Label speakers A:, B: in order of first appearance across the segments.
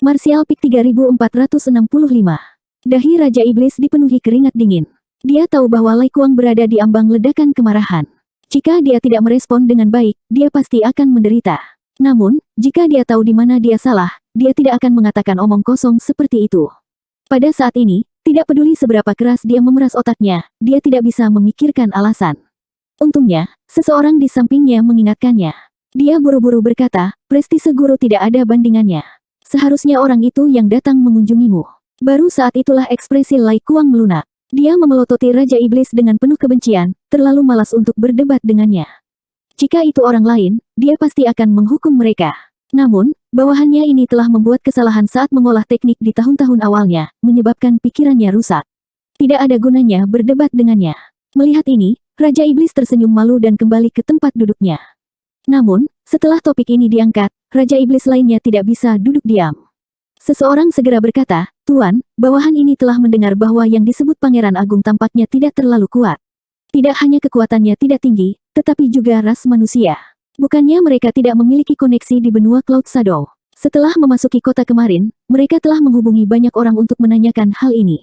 A: Martial Peak 3465. Dahi Raja Iblis dipenuhi keringat dingin. Dia tahu bahwa Lai Kuang berada di ambang ledakan kemarahan. Jika dia tidak merespon dengan baik, dia pasti akan menderita. Namun, jika dia tahu di mana dia salah, dia tidak akan mengatakan omong kosong seperti itu. Pada saat ini, tidak peduli seberapa keras dia memeras otaknya, dia tidak bisa memikirkan alasan. Untungnya, seseorang di sampingnya mengingatkannya. Dia buru-buru berkata, prestise guru tidak ada bandingannya. Seharusnya orang itu yang datang mengunjungimu. Baru saat itulah ekspresi Lai Kuang melunak. Dia memelototi Raja Iblis dengan penuh kebencian, terlalu malas untuk berdebat dengannya. Jika itu orang lain, dia pasti akan menghukum mereka. Namun, bawahannya ini telah membuat kesalahan saat mengolah teknik di tahun-tahun awalnya, menyebabkan pikirannya rusak. Tidak ada gunanya berdebat dengannya. Melihat ini, Raja Iblis tersenyum malu dan kembali ke tempat duduknya. Namun, setelah topik ini diangkat, Raja Iblis lainnya tidak bisa duduk diam. Seseorang segera berkata, Tuan, bawahan ini telah mendengar bahwa yang disebut Pangeran Agung tampaknya tidak terlalu kuat. Tidak hanya kekuatannya tidak tinggi, tetapi juga ras manusia. Bukannya mereka tidak memiliki koneksi di benua Cloud Shadow. Setelah memasuki kota kemarin, mereka telah menghubungi banyak orang untuk menanyakan hal ini.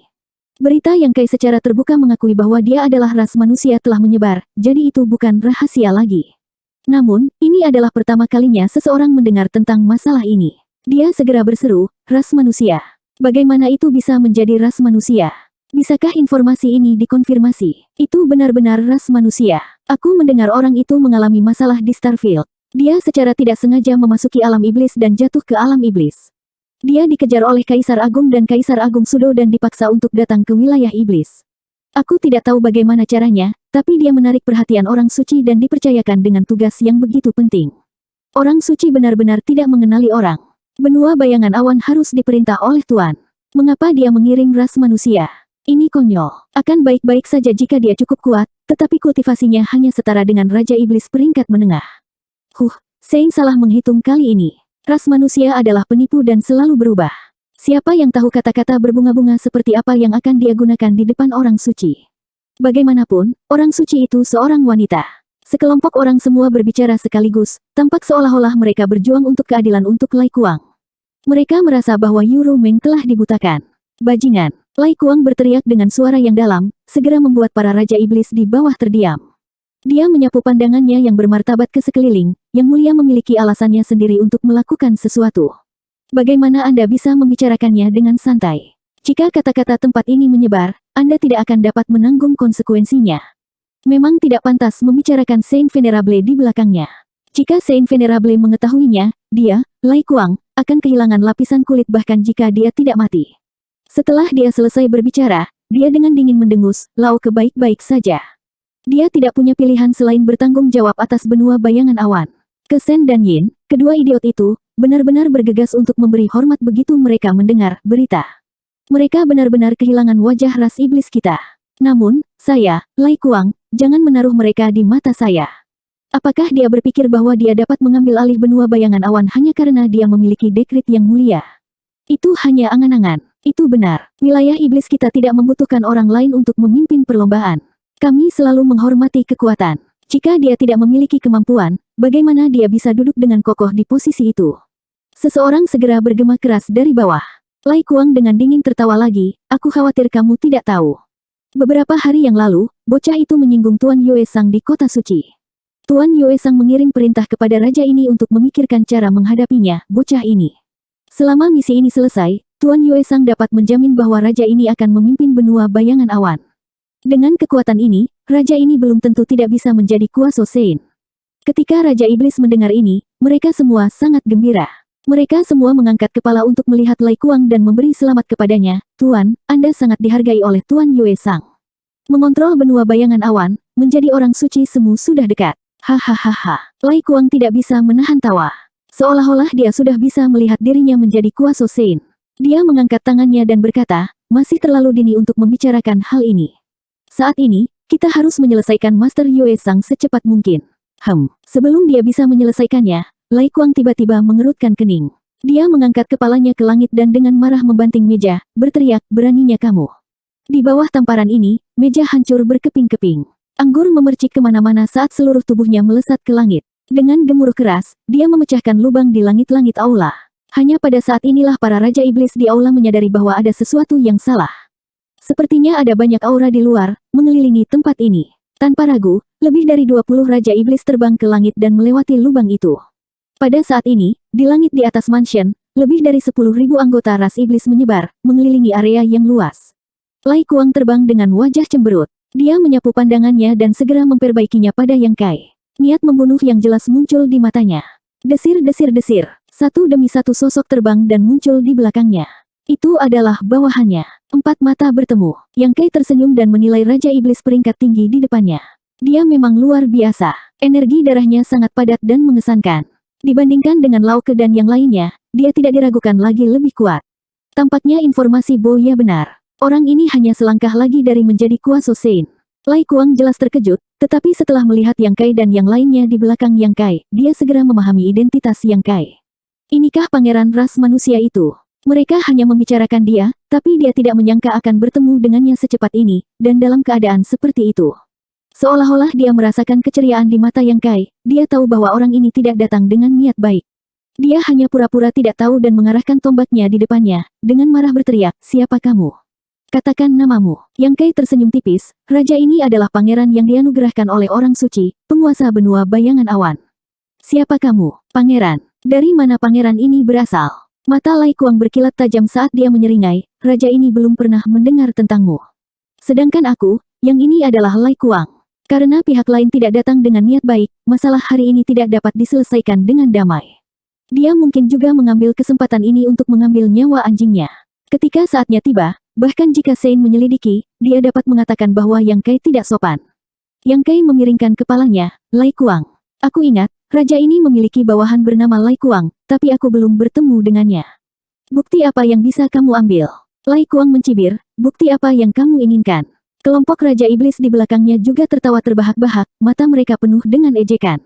A: Berita yang Kai secara terbuka mengakui bahwa dia adalah ras manusia telah menyebar, jadi itu bukan rahasia lagi. Namun, ini adalah pertama kalinya seseorang mendengar tentang masalah ini. Dia segera berseru, ras manusia. Bagaimana itu bisa menjadi ras manusia? Bisakah informasi ini dikonfirmasi? Itu benar-benar ras manusia. Aku mendengar orang itu mengalami masalah di Starfield. Dia secara tidak sengaja memasuki alam iblis dan jatuh ke alam iblis. Dia dikejar oleh Kaisar Agung dan Kaisar Agung Sudo dan dipaksa untuk datang ke wilayah iblis. Aku tidak tahu bagaimana caranya, tapi dia menarik perhatian orang suci dan dipercayakan dengan tugas yang begitu penting. Orang suci benar-benar tidak mengenali orang. Benua bayangan awan harus diperintah oleh Tuan. Mengapa dia mengiring ras manusia? Ini konyol. Akan baik-baik saja jika dia cukup kuat, tetapi kultivasinya hanya setara dengan Raja Iblis peringkat menengah. Sein salah menghitung kali ini. Ras manusia adalah penipu dan selalu berubah. Siapa yang tahu kata-kata berbunga-bunga seperti apa yang akan dia gunakan di depan orang suci? Bagaimanapun, orang suci itu seorang wanita. Sekelompok orang semua berbicara sekaligus, tampak seolah-olah mereka berjuang untuk keadilan untuk Lai Kuang. Mereka merasa bahwa Yuru Meng telah dibutakan. Bajingan, Lai Kuang berteriak dengan suara yang dalam, segera membuat para Raja Iblis di bawah terdiam. Dia menyapu pandangannya yang bermartabat ke sekeliling, yang mulia memiliki alasannya sendiri untuk melakukan sesuatu. Bagaimana Anda bisa membicarakannya dengan santai? Jika kata-kata tempat ini menyebar, Anda tidak akan dapat menanggung konsekuensinya. Memang tidak pantas membicarakan Saint Venerable di belakangnya. Jika Saint Venerable mengetahuinya, dia, Lai Kuang, akan kehilangan lapisan kulit bahkan jika dia tidak mati. Setelah dia selesai berbicara, dia dengan dingin mendengus, Lao kebaik-baik saja. Dia tidak punya pilihan selain bertanggung jawab atas benua bayangan awan. Kesen dan Yin, kedua idiot itu, benar-benar bergegas untuk memberi hormat begitu mereka mendengar berita. Mereka benar-benar kehilangan wajah ras iblis kita. Namun, saya, Lai Kuang, jangan menaruh mereka di mata saya. Apakah dia berpikir bahwa dia dapat mengambil alih benua bayangan awan hanya karena dia memiliki dekrit yang mulia? Itu hanya angan-angan. Itu benar. Wilayah iblis kita tidak membutuhkan orang lain untuk memimpin perlombaan. Kami selalu menghormati kekuatan. Jika dia tidak memiliki kemampuan, bagaimana dia bisa duduk dengan kokoh di posisi itu? Seseorang segera bergema keras dari bawah. Lai Kuang dengan dingin tertawa lagi, aku khawatir kamu tidak tahu. Beberapa hari yang lalu, bocah itu menyinggung Tuan Yue Sang di kota suci. Tuan Yue Sang mengirim perintah kepada raja ini untuk memikirkan cara menghadapinya, bocah ini. Selama misi ini selesai, Tuan Yue Sang dapat menjamin bahwa raja ini akan memimpin benua bayangan awan. Dengan kekuatan ini, raja ini belum tentu tidak bisa menjadi kuasa Sein. Ketika Raja Iblis mendengar ini, mereka semua sangat gembira. Mereka semua mengangkat kepala untuk melihat Lai Kuang dan memberi selamat kepadanya, Tuan, Anda sangat dihargai oleh Tuan Yue Sang. Mengontrol benua bayangan awan, menjadi orang suci semu sudah dekat. Hahaha. Lai Kuang tidak bisa menahan tawa. Seolah-olah dia sudah bisa melihat dirinya menjadi kuasa Sein. Dia mengangkat tangannya dan berkata, masih terlalu dini untuk membicarakan hal ini. Saat ini, kita harus menyelesaikan Master Yue Sang secepat mungkin. Sebelum dia bisa menyelesaikannya, Lai Kuang tiba-tiba mengerutkan kening. Dia mengangkat kepalanya ke langit dan dengan marah membanting meja, berteriak, beraninya kamu. Di bawah tamparan ini, meja hancur berkeping-keping. Anggur memercik kemana-mana saat seluruh tubuhnya melesat ke langit. Dengan gemuruh keras, dia memecahkan lubang di langit-langit aula. Hanya pada saat inilah para Raja Iblis di aula menyadari bahwa ada sesuatu yang salah. Sepertinya ada banyak aura di luar, mengelilingi tempat ini. Tanpa ragu, lebih dari 20 Raja Iblis terbang ke langit dan melewati lubang itu. Pada saat ini, di langit di atas mansion, lebih dari 10.000 anggota ras iblis menyebar, mengelilingi area yang luas. Lai Kuang terbang dengan wajah cemberut. Dia menyapu pandangannya dan segera memperbaikinya pada Yang Kai. Niat membunuh yang jelas muncul di matanya. Desir-desir-desir. Satu demi satu sosok terbang dan muncul di belakangnya. Itu adalah bawahannya. 4 mata bertemu. Yang Kai tersenyum dan menilai Raja Iblis peringkat tinggi di depannya. Dia memang luar biasa. Energi darahnya sangat padat dan mengesankan. Dibandingkan dengan Lao Ke dan yang lainnya, dia tidak diragukan lagi lebih kuat. Tampaknya informasi Bo Ya benar. Orang ini hanya selangkah lagi dari menjadi Kuaso Sein. Lai Kuang jelas terkejut, tetapi setelah melihat Yang Kai dan yang lainnya di belakang Yang Kai, dia segera memahami identitas Yang Kai. Inikah pangeran ras manusia itu? Mereka hanya membicarakan dia, tapi dia tidak menyangka akan bertemu dengannya secepat ini, dan dalam keadaan seperti itu. Seolah-olah dia merasakan keceriaan di mata Yang Kai, dia tahu bahwa orang ini tidak datang dengan niat baik. Dia hanya pura-pura tidak tahu dan mengarahkan tombaknya di depannya, dengan marah berteriak, "Siapa kamu? Katakan namamu." Yang Kai tersenyum tipis, raja ini adalah pangeran yang dianugerahkan oleh orang suci, penguasa benua bayangan awan. "Siapa kamu, pangeran? Dari mana pangeran ini berasal?" Mata Lai Kuang berkilat tajam saat dia menyeringai, "Raja ini belum pernah mendengar tentangmu. Sedangkan aku, yang ini adalah Lai Kuang. Karena pihak lain tidak datang dengan niat baik, masalah hari ini tidak dapat diselesaikan dengan damai." Dia mungkin juga mengambil kesempatan ini untuk mengambil nyawa anjingnya. Ketika saatnya tiba, bahkan jika Sein menyelidiki, dia dapat mengatakan bahwa Yang Kai tidak sopan. Yang Kai memiringkan kepalanya, "Lai Kuang. Aku ingat, raja ini memiliki bawahan bernama Lai Kuang, tapi aku belum bertemu dengannya. Bukti apa yang bisa kamu ambil?" Lai Kuang mencibir, "Bukti apa yang kamu inginkan?" Kelompok Raja Iblis di belakangnya juga tertawa terbahak-bahak, mata mereka penuh dengan ejekan.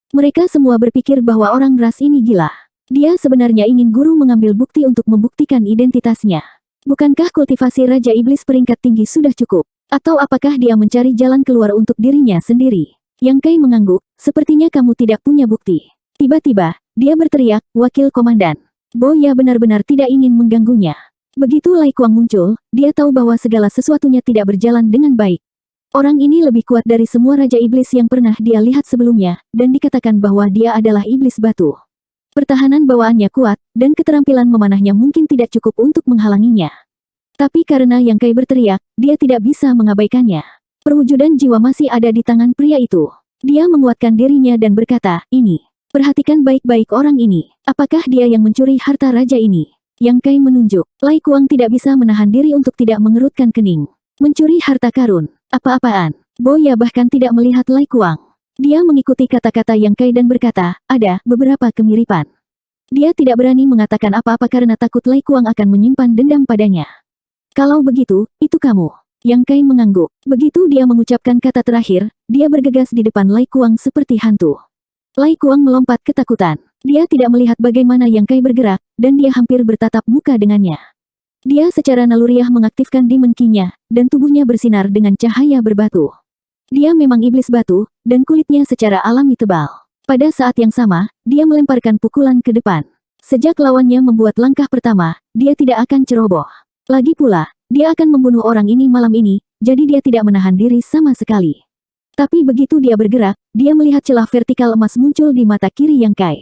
A: Mereka semua berpikir bahwa orang ras ini gila. Dia sebenarnya ingin guru mengambil bukti untuk membuktikan identitasnya. Bukankah kultivasi Raja Iblis peringkat tinggi sudah cukup? Atau apakah dia mencari jalan keluar untuk dirinya sendiri? Yang Kai mengangguk, "Sepertinya kamu tidak punya bukti." Tiba-tiba, dia berteriak, "Wakil Komandan." Bo Ya benar-benar tidak ingin mengganggunya. Begitu Lai Kuang muncul, dia tahu bahwa segala sesuatunya tidak berjalan dengan baik. Orang ini lebih kuat dari semua Raja Iblis yang pernah dia lihat sebelumnya, dan dikatakan bahwa dia adalah Iblis Batu. Pertahanan bawaannya kuat, dan keterampilan memanahnya mungkin tidak cukup untuk menghalanginya. Tapi karena Yang Kai berteriak, dia tidak bisa mengabaikannya. Perwujudan jiwa masih ada di tangan pria itu. Dia menguatkan dirinya dan berkata, "Ini. Perhatikan baik-baik orang ini. Apakah dia yang mencuri harta raja ini?" Yang Kai menunjuk. Lai Kuang tidak bisa menahan diri untuk tidak mengerutkan kening. Mencuri harta karun. Apa-apaan? Bo Ya bahkan tidak melihat Lai Kuang. Dia mengikuti kata-kata Yang Kai dan berkata, "Ada beberapa kemiripan." Dia tidak berani mengatakan apa-apa karena takut Lai Kuang akan menyimpan dendam padanya. "Kalau begitu, itu kamu." Yang Kai mengangguk. Begitu dia mengucapkan kata terakhir, dia bergegas di depan Lai Kuang seperti hantu. Lai Kuang melompat ketakutan. Dia tidak melihat bagaimana Yang Kai bergerak, dan dia hampir bertatap muka dengannya. Dia secara naluriah mengaktifkan Demon Ki-nya, dan tubuhnya bersinar dengan cahaya berbatu. Dia memang iblis batu, dan kulitnya secara alami tebal. Pada saat yang sama, dia melemparkan pukulan ke depan. Sejak lawannya membuat langkah pertama, dia tidak akan ceroboh. Lagi pula, dia akan membunuh orang ini malam ini, jadi dia tidak menahan diri sama sekali. Tapi begitu dia bergerak, dia melihat celah vertikal emas muncul di mata kiri Yang Kai.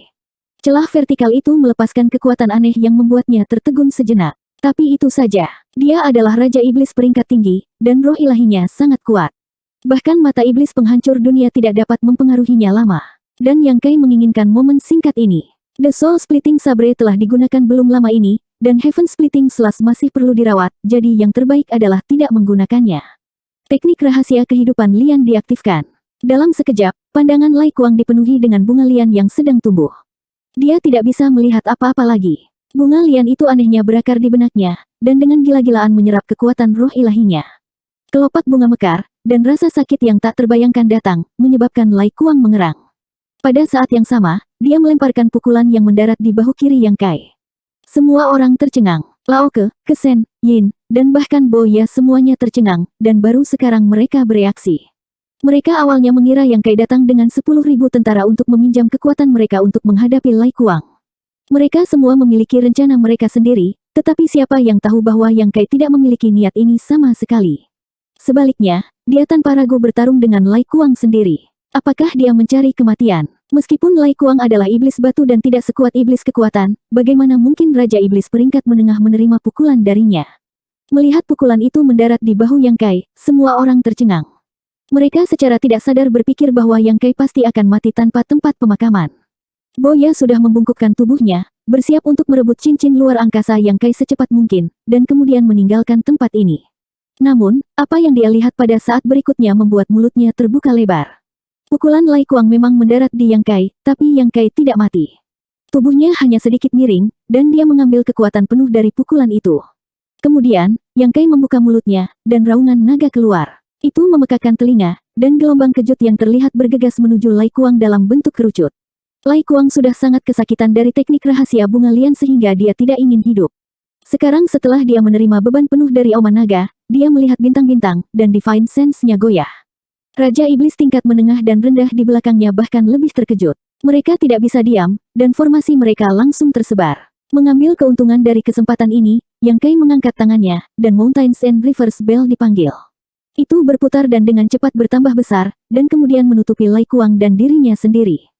A: Celah vertikal itu melepaskan kekuatan aneh yang membuatnya tertegun sejenak. Tapi itu saja. Dia adalah Raja Iblis peringkat tinggi, dan roh ilahinya sangat kuat. Bahkan mata iblis penghancur dunia tidak dapat mempengaruhinya lama. Dan Yang Kai menginginkan momen singkat ini. The Soul Splitting Sabre telah digunakan belum lama ini, dan Heaven Splitting Slash masih perlu dirawat, jadi yang terbaik adalah tidak menggunakannya. Teknik rahasia kehidupan lian diaktifkan. Dalam sekejap, pandangan Lai Kuang dipenuhi dengan bunga lian yang sedang tumbuh. Dia tidak bisa melihat apa-apa lagi. Bunga lian itu anehnya berakar di benaknya, dan dengan gila-gilaan menyerap kekuatan roh ilahinya. Kelopak bunga mekar, dan rasa sakit yang tak terbayangkan datang, menyebabkan Lai Kuang mengerang. Pada saat yang sama, dia melemparkan pukulan yang mendarat di bahu kiri Yang Kai. Semua orang tercengang. Lao Ke, Kesen, Yin, dan bahkan Bo Ya semuanya tercengang, dan baru sekarang mereka bereaksi. Mereka awalnya mengira Yang Kai datang dengan 10.000 tentara untuk meminjam kekuatan mereka untuk menghadapi Lai Kuang. Mereka semua memiliki rencana mereka sendiri, tetapi siapa yang tahu bahwa Yang Kai tidak memiliki niat ini sama sekali. Sebaliknya, dia tanpa ragu bertarung dengan Lai Kuang sendiri. Apakah dia mencari kematian? Meskipun Lai Kuang adalah iblis batu dan tidak sekuat iblis kekuatan, bagaimana mungkin Raja Iblis peringkat menengah menerima pukulan darinya? Melihat pukulan itu mendarat di bahu Yang Kai, semua orang tercengang. Mereka secara tidak sadar berpikir bahwa Yang Kai pasti akan mati tanpa tempat pemakaman. Boya sudah membungkukkan tubuhnya, bersiap untuk merebut cincin luar angkasa Yang Kai secepat mungkin, dan kemudian meninggalkan tempat ini. Namun, apa yang dia lihat pada saat berikutnya membuat mulutnya terbuka lebar. Pukulan Lai Kuang memang mendarat di Yang Kai, tapi Yang Kai tidak mati. Tubuhnya hanya sedikit miring, dan dia mengambil kekuatan penuh dari pukulan itu. Kemudian, Yang Kai membuka mulutnya, dan raungan naga keluar. Itu memekakkan telinga, dan gelombang kejut yang terlihat bergegas menuju Lai Kuang dalam bentuk kerucut. Lai Kuang sudah sangat kesakitan dari teknik rahasia bunga lian sehingga dia tidak ingin hidup. Sekarang setelah dia menerima beban penuh dari auman naga, dia melihat bintang-bintang, dan Divine Sense-nya goyah. Raja Iblis tingkat menengah dan rendah di belakangnya bahkan lebih terkejut. Mereka tidak bisa diam, dan formasi mereka langsung tersebar. Mengambil keuntungan dari kesempatan ini, Yang Kai mengangkat tangannya, dan Mountains and Reverse Bell dipanggil. Itu berputar dan dengan cepat bertambah besar, dan kemudian menutupi Lai Kuang dan dirinya sendiri.